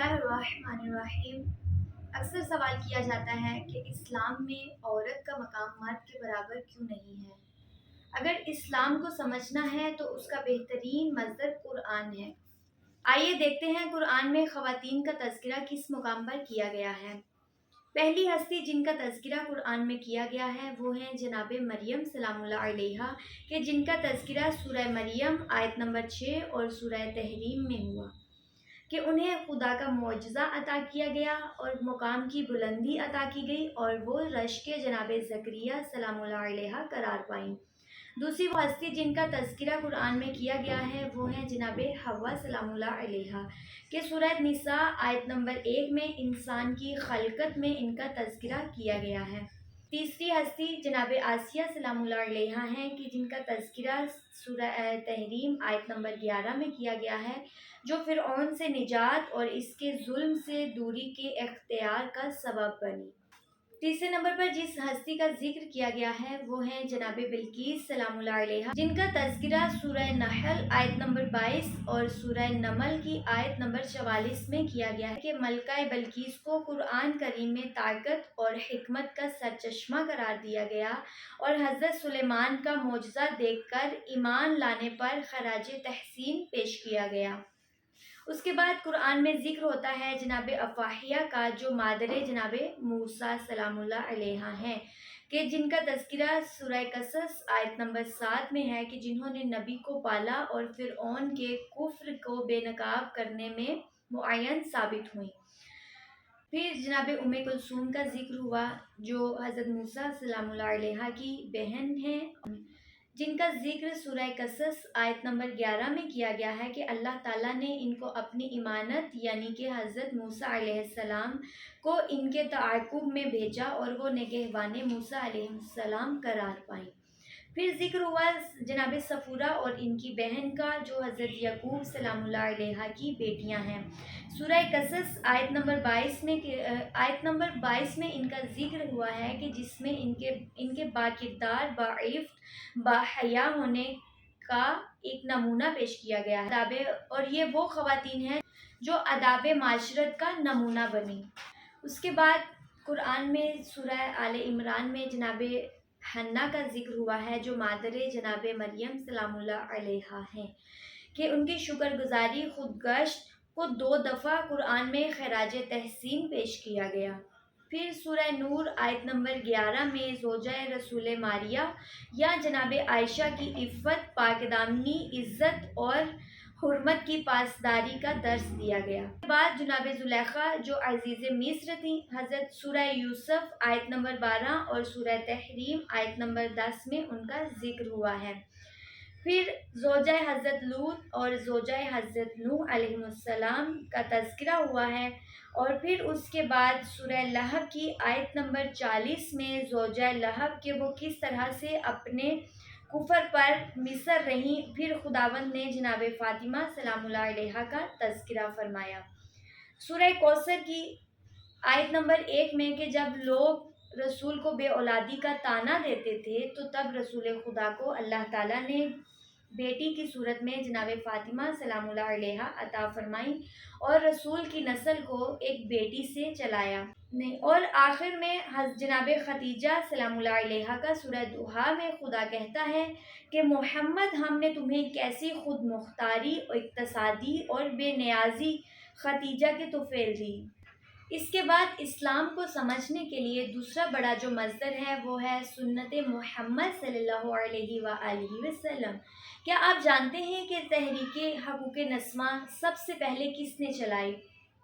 اللہ الرحمن الرحیم۔ اکثر سوال کیا جاتا ہے کہ اسلام میں عورت کا مقام مرد کے برابر کیوں نہیں ہے؟ اگر اسلام کو سمجھنا ہے تو اس کا بہترین مصدر قرآن ہے۔ آئیے دیکھتے ہیں قرآن میں خواتین کا تذکرہ کس مقام پر کیا گیا ہے۔ پہلی ہستی جن کا تذکرہ قرآن میں کیا گیا ہے وہ ہیں جناب مریم سلام اللہ علیہا، کہ جن کا تذکرہ سورہ مریم آیت نمبر 6 اور سورہ تحریم میں ہوا، کہ انہیں خدا کا معجزہ عطا کیا گیا اور مقام کی بلندی عطا کی گئی اور وہ رشک جناب زکریا سلام اللہ علیہ قرار پائیں۔ دوسری وہ ہستی جن کا تذکرہ قرآن میں کیا گیا ہے وہ ہیں جناب حوا سلام اللہ علیہ، کہ سورہ نساء آیت نمبر 1 میں انسان کی خلقت میں ان کا تذکرہ کیا گیا ہے۔ تیسری ہستی جناب آسیہ سلام اللہ علیہ ہیں، کہ جن کا تذکرہ سورہ تحریم آیت نمبر 11 میں کیا گیا ہے، جو فرعون سے نجات اور اس کے ظلم سے دوری کے اختیار کا سبب بنی۔ تیسرے نمبر پر جس ہستی کا ذکر کیا گیا ہے وہ ہیں جناب بلقیس سلام اللہ علیہ، جن کا تذکرہ سورہ نحل آیت نمبر 22 اور سورہ نمل کی آیت نمبر 44 میں کیا گیا ہے، کہ ملکہ بلقیس کو قرآن کریم میں طاقت اور حکمت کا سرچشمہ قرار دیا گیا اور حضرت سلیمان کا معجزہ دیکھ کر ایمان لانے پر خراج تحسین پیش کیا گیا۔ اس کے بعد قرآن میں ذکر ہوتا ہے جناب افاحیہ کا، جو مادر جناب موسیٰ سلام اللہ علیہ ہیں، کہ جن کا تذکرہ سورہ قصص آیت نمبر 7 میں ہے، کہ جنہوں نے نبی کو پالا اور فرعون کے کفر کو بے نقاب کرنے میں معین ثابت ہوئیں۔ پھر جناب ام کلثوم کا ذکر ہوا، جو حضرت موسیٰ سلام اللہ علیہ کی بہن ہیں، جن کا ذکر سورہ قصص آیت نمبر 11 میں کیا گیا ہے، کہ اللہ تعالیٰ نے ان کو اپنی امانت یعنی کہ حضرت موسیٰ علیہ السلام کو ان کے تعاقب میں بھیجا اور وہ نگہبان موسیٰ علیہ السلام قرار پائیں۔ پھر ذکر ہوا جناب صفورہ اور ان کی بہن کا، جو حضرت یعقوب سلام اللہ علیہ کی بیٹیاں ہیں۔ سورہ قصص آیت نمبر 22 میں ان کا ذکر ہوا ہے، کہ جس میں ان کے با کردار، باعفت، باحیا ہونے کا ایک نمونہ پیش کیا گیا ہے، اور یہ وہ خواتین ہیں جو آداب معاشرت کا نمونہ بنی۔ اس کے بعد قرآن میں سورہ آل عمران میں جناب حنا کا ذکر ہوا ہے، جو مادر جناب مریم سلام اللہ علیہ ہیں، کہ ان کی شکر گزاری خودگشت کو 2 دفعہ قرآن میں خراج تحسین پیش کیا گیا۔ پھر سورہ نور آیت نمبر 11 میں زوجہ رسول ماریہ یا جناب عائشہ کی عفت، پاک دامنی، عزت اور حرمت کی پاسداری کا درس دیا گیا۔ اس کے بعد جناب زلیخا جو عزیز مصر تھیں، حضرت سورہ یوسف آیت نمبر 12 اور سورہ تحریم آیت نمبر 10 میں ان کا ذکر ہوا ہے۔ پھر زوجہ حضرت لوط اور زوجہ حضرت نوح علیہ السلام کا تذکرہ ہوا ہے، اور پھر اس کے بعد سورہ لہب کی آیت نمبر 40 میں زوجہ لہب کہ وہ کس طرح سے اپنے کفر پر مصر رہیں۔ پھر خداوند نے جناب فاطمہ سلام اللہ علیہ کا تذکرہ فرمایا۔ سورہ کوثر کی آیت نمبر 1 میں، کہ جب لوگ رسول کو بے اولادی کا طعنہ دیتے تھے تو تب رسول خدا کو اللہ تعالیٰ نے بیٹی کی صورت میں جناب فاطمہ سلام اللہ علیہ عطا فرمائی اور رسول کی نسل کو ایک بیٹی سے چلایا۔ اور آخر میں جناب خدیجہ سلام اللہ علیہ کا سورہ دوحہ میں خدا کہتا ہے کہ محمد، ہم نے تمہیں کیسی خود مختاری، اقتصادی اور بے نیازی خدیجہ کے طفیل دی۔ اس کے بعد اسلام کو سمجھنے کے لیے دوسرا بڑا جو مصدر ہے وہ ہے سنت محمد صلی اللہ علیہ وآلہ وسلم۔ کیا آپ جانتے ہیں کہ تحریک حقوق نسواں سب سے پہلے کس نے چلائی؟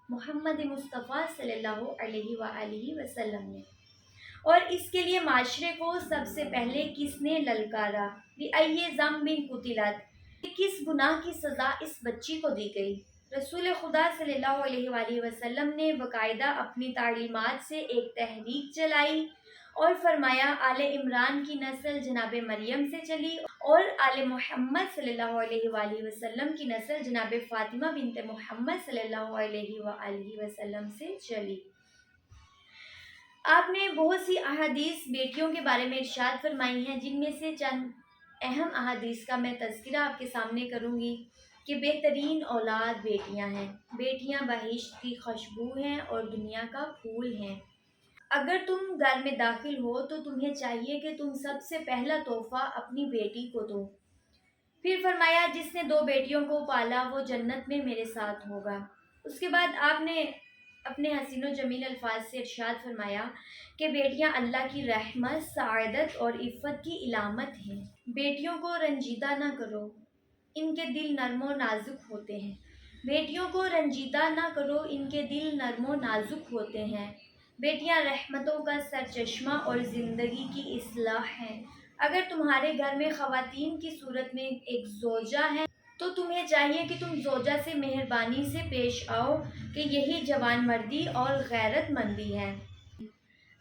محمد مصطفیٰ صلی اللہ علیہ وآلہ وسلم نے۔ اور اس کے لیے معاشرے کو سب سے پہلے کس نے للکارا؟ بِأَيِّ ذَنبٍ قُتِلَتْ، کہ کس گناہ کی سزا اس بچی کو دی گئی؟ رسول خدا صلی اللہ علیہ وآلہ وسلم نے باقاعدہ اپنی تعلیمات سے ایک تحریک چلائی اور فرمایا آل عمران کی نسل جناب مریم سے چلی اور آل محمد صلی اللہ علیہ وآلہ وسلم کی نسل جناب فاطمہ بنت محمد صلی اللہ علیہ وآلہ وسلم سے چلی۔ آپ نے بہت سی احادیث بیٹیوں کے بارے میں ارشاد فرمائی ہیں، جن میں سے چند اہم احادیث کا میں تذکرہ آپ کے سامنے کروں گی۔ کہ بہترین اولاد بیٹیاں ہیں، بیٹیاں بہشت کی خوشبو ہیں اور دنیا کا پھول ہیں۔ اگر تم گھر میں داخل ہو تو تمہیں چاہیے کہ تم سب سے پہلا تحفہ اپنی بیٹی کو دو۔ پھر فرمایا جس نے 2 بیٹیوں کو پالا وہ جنت میں میرے ساتھ ہوگا۔ اس کے بعد آپ نے اپنے حسین و جمیل الفاظ سے ارشاد فرمایا کہ بیٹیاں اللہ کی رحمت، سعادت اور عفت کی علامت ہیں۔ بیٹیوں کو رنجیدہ نہ کرو، ان کے دل نرم و نازک ہوتے ہیں۔ بیٹیوں کو رنجیدہ نہ کرو، ان کے دل نرم و نازک ہوتے ہیں۔ بیٹیاں رحمتوں کا سرچشمہ اور زندگی کی اصلاح ہیں۔ اگر تمہارے گھر میں خواتین کی صورت میں ایک زوجہ ہے تو تمہیں چاہیے کہ تم زوجہ سے مہربانی سے پیش آؤ کہ یہی جوان مردی اور غیرت مندی ہے۔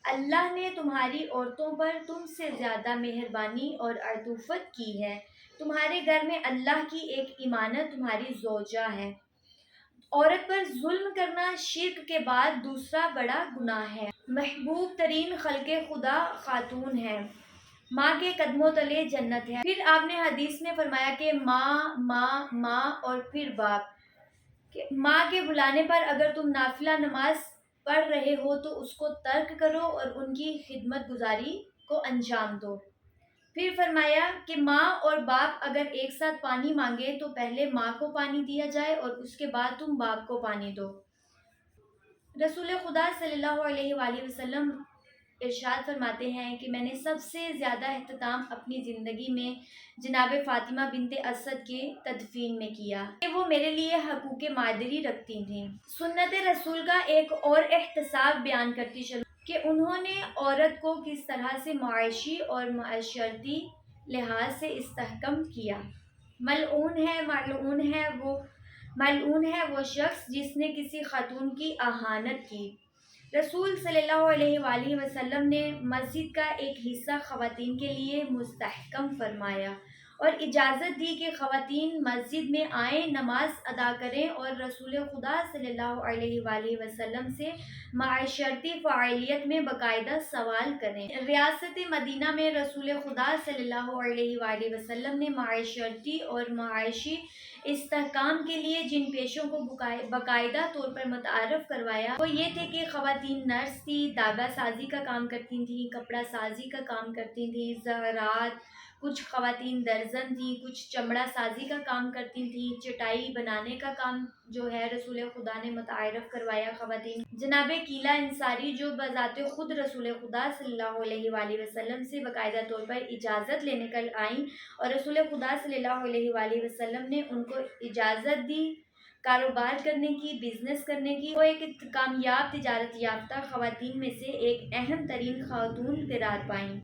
اللہ نے تمہاری عورتوں پر تم سے زیادہ مہربانی اور عطوفت کی ہے۔ تمہارے گھر میں اللہ کی ایک امانت تمہاری زوجہ ہے۔ عورت پر ظلم کرنا شرک کے بعد دوسرا بڑا گناہ ہے۔ محبوب ترین خلق خدا خاتون ہے، ماں کے قدموں تلے جنت ہے۔ پھر آپ نے حدیث میں فرمایا کہ ماں ماں ماں اور پھر باپ، کہ ماں کے بلانے پر اگر تم نافلہ نماز پڑھ رہے ہو تو اس کو ترک کرو اور ان کی خدمت گزاری کو انجام دو۔ پھر فرمایا کہ ماں اور باپ اگر ایک ساتھ پانی مانگے تو پہلے ماں کو پانی دیا جائے اور اس کے بعد تم باپ کو پانی دو۔ رسول خدا صلی اللہ علیہ وآلہ وسلم ارشاد فرماتے ہیں کہ میں نے سب سے زیادہ اہتمام اپنی زندگی میں جناب فاطمہ بنت اسد کے تدفین میں کیا کہ وہ میرے لیے حقوق مادری رکھتی تھیں۔ سنت رسول کا ایک اور احتساب بیان کرتی چلوں کہ انہوں نے عورت کو کس طرح سے معاشی اور معاشرتی لحاظ سے استحکام کیا۔ ملعون ہے وہ شخص جس نے کسی خاتون کی اہانت کی۔ رسول صلی اللہ علیہ وآلہ وسلم نے مسجد کا ایک حصہ خواتین کے لیے مستحکم فرمایا اور اجازت دی کہ خواتین مسجد میں آئیں، نماز ادا کریں اور رسول خدا صلی اللہ علیہ وآلہ وسلم سے معاشرتی فعالیت میں باقاعدہ سوال کریں۔ ریاست مدینہ میں رسول خدا صلی اللہ علیہ وآلہ وسلم نے معاشرتی اور معاشی استحکام کے لیے جن پیشوں کو باقاعدہ طور پر متعارف کروایا وہ یہ تھے کہ خواتین نرس تھی، داغا سازی کا کام کرتی تھیں، کپڑا سازی کا کام کرتی تھیں، زراعت، کچھ خواتین درزن تھیں، کچھ چمڑا سازی کا کام کرتی تھیں، چٹائی بنانے کا کام جو ہے رسول خدا نے متعارف کروایا خواتین۔ جناب کیلا انصاری جو بذات خود رسول خدا صلی اللہ علیہ وآلہ وسلم سے باقاعدہ طور پر اجازت لینے کل آئیں اور رسول خدا صلی اللہ علیہ وآلہ وسلم نے ان کو اجازت دی کاروبار کرنے کی، بزنس کرنے کی، وہ ایک کامیاب تجارت یافتہ خواتین میں سے ایک اہم ترین خاتون قرار پائیں۔